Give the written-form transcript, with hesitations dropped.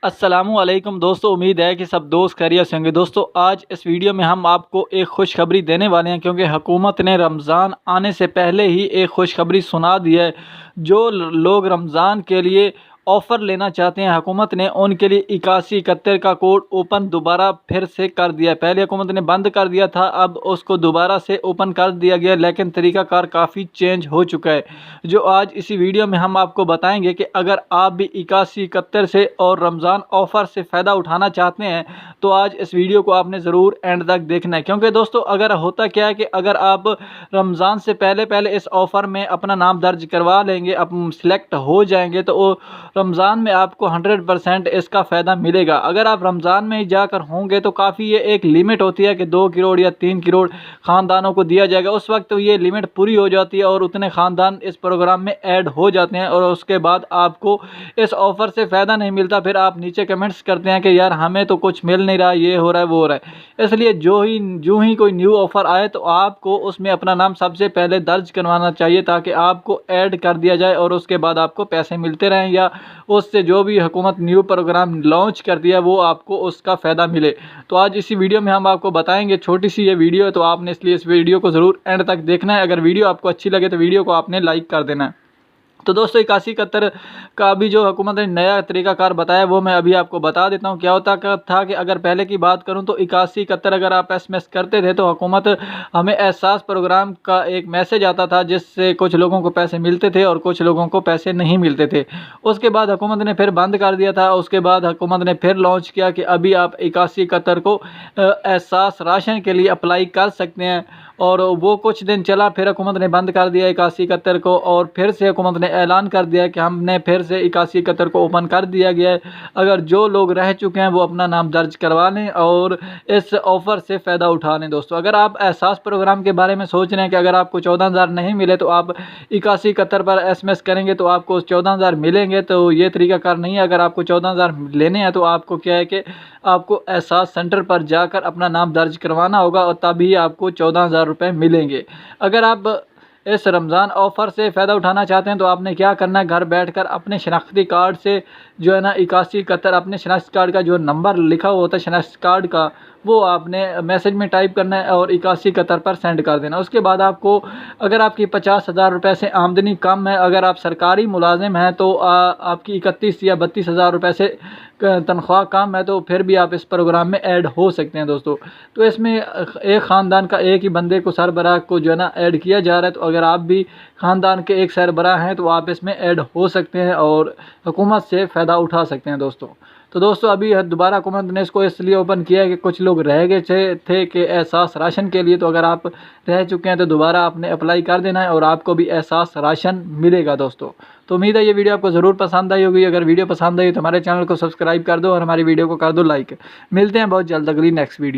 अस्सलामुअलैकुम दोस्तों, उम्मीद है कि सब दोस्त खैरियत से होंगे। दोस्तों, आज इस वीडियो में हम आपको एक खुशखबरी देने वाले हैं, क्योंकि हुकूमत ने रमज़ान आने से पहले ही एक खुशखबरी सुना दी है। जो लोग रमज़ान के लिए ऑफ़र लेना चाहते हैं, हुकूमत ने उनके लिए 8171 का कोड ओपन दोबारा फिर से कर दिया है। पहले हुकूमत ने बंद कर दिया था, अब उसको दोबारा से ओपन कर दिया गया, लेकिन तरीक़ाकार काफ़ी चेंज हो चुका है, जो आज इसी वीडियो में हम आपको बताएंगे कि अगर आप भी 8171 से और रमज़ान ऑफ़र से फ़ायदा उठाना चाहते हैं तो आज इस वीडियो को आपने ज़रूर एंड तक देखना है। क्योंकि दोस्तों, अगर होता क्या है कि अगर आप रमज़ान से पहले पहले इस ऑफ़र में अपना नाम दर्ज करवा लेंगे, आप सिलेक्ट हो जाएंगे, तो रमज़ान में आपको 100% इसका फ़ायदा मिलेगा। अगर आप रमज़ान में ही जाकर होंगे तो काफ़ी ये एक लिमिट होती है कि 2 करोड़ या 3 करोड़ ख़ानदानों को दिया जाएगा। उस वक्त तो ये लिमिट पूरी हो जाती है और उतने ख़ानदान इस प्रोग्राम में ऐड हो जाते हैं और उसके बाद आपको इस ऑफ़र से फ़ायदा नहीं मिलता। फिर आप नीचे कमेंट्स करते हैं कि यार हमें तो कुछ मिल नहीं रहा, ये हो रहा है, वो हो रहा है। इसलिए जो ही कोई न्यू ऑफ़र आए तो आपको उसमें अपना नाम सबसे पहले दर्ज करवाना चाहिए, ताकि आपको ऐड कर दिया जाए और उसके बाद आपको पैसे मिलते रहें, या उससे जो भी हुकूमत न्यू प्रोग्राम लॉन्च कर दिया वो आपको उसका फ़ायदा मिले। तो आज इसी वीडियो में हम आपको बताएंगे। छोटी सी ये वीडियो है, तो आपने इसलिए इस वीडियो को ज़रूर एंड तक देखना है। अगर वीडियो आपको अच्छी लगे तो वीडियो को आपने लाइक कर देना है। तो दोस्तों, 8171 का अभी जो हुकूमत ने नया तरीक़ाकार बताया वो मैं अभी आपको बता देता हूँ। क्या होता था कि अगर पहले की बात करूँ तो 8171 अगर आप एसएमएस करते थे तो हुकूमत हमें एहसास प्रोग्राम का एक मैसेज आता था, जिससे कुछ लोगों को पैसे मिलते थे और कुछ लोगों को पैसे नहीं मिलते थे। उसके बाद हुकूमत ने फिर बंद कर दिया था। उसके बाद हुकूमत ने फिर लॉन्च किया कि अभी आप 8171 को एहसास राशन के लिए अप्लाई कर सकते हैं, और वो कुछ दिन चला, फिर हुकूमत ने बंद कर दिया 8171 को, और फिर से हुकूमत ने ऐलान कर दिया कि हमने फिर से 8171 को ओपन कर दिया गया है। अगर जो लोग रह चुके हैं वो अपना नाम दर्ज करवा लें और इस ऑफ़र से फ़ायदा उठा लें। दोस्तों, अगर आप एहसास प्रोग्राम के बारे में सोच रहे हैं कि अगर आपको 14,000 नहीं मिले तो आप 8171 पर एसएमएस करेंगे तो आपको 14,000 मिलेंगे, तो ये तरीक़ाकार नहीं है। अगर आपको 14,000 लेने हैं तो आपको क्या है कि आपको एहसास सेंटर पर जाकर अपना नाम दर्ज करवाना होगा और तभी आपको 14,000 रुपये मिलेंगे। अगर आप इस रमज़ान ऑफ़र से फ़ायदा उठाना चाहते हैं तो आपने क्या करना है, घर बैठकर अपने शनाख्ती कार्ड से जो है ना 8171 अपने शनाख्ती कार्ड का जो नंबर लिखा हुआ होता है शनाख्ती कार्ड का, वो आपने मैसेज में टाइप करना है और 8171 पर सेंड कर देना। उसके बाद आपको, अगर आपकी 50,000 रुपये से आमदनी कम है, अगर आप सरकारी मुलाजिम हैं तो आपकी 31 या 32,000 रुपये से तनख्वाह कम है, तो फिर भी आप इस प्रोग्राम में ऐड हो सकते हैं। दोस्तों, तो इसमें एक ख़ानदान का एक ही बंदे को सरबराह को जो है ना ऐड किया जा रहा है। तो अगर आप भी ख़ानदान के एक सरबराह हैं तो आप इसमें ऐड हो सकते हैं और हुकूमत से फ़ायदा उठा सकते हैं। दोस्तों, तो दोस्तों, अभी दोबारा हुकूमत ने इसको इसलिए ओपन किया है कि कुछ लोग रह गए थे कि एहसास राशन के लिए। तो अगर आप रह चुके हैं तो दोबारा आपने अप्लाई कर देना है और आपको भी एहसास राशन मिलेगा। दोस्तों, तो उम्मीद है ये वीडियो आपको ज़रूर पसंद आई होगी। अगर वीडियो पसंद आई तो हमारे चैनल को सब्सक्राइब कर दो और हमारी वीडियो को कर दो लाइक। मिलते हैं बहुत जल्द अगली नेक्स्ट वीडियो।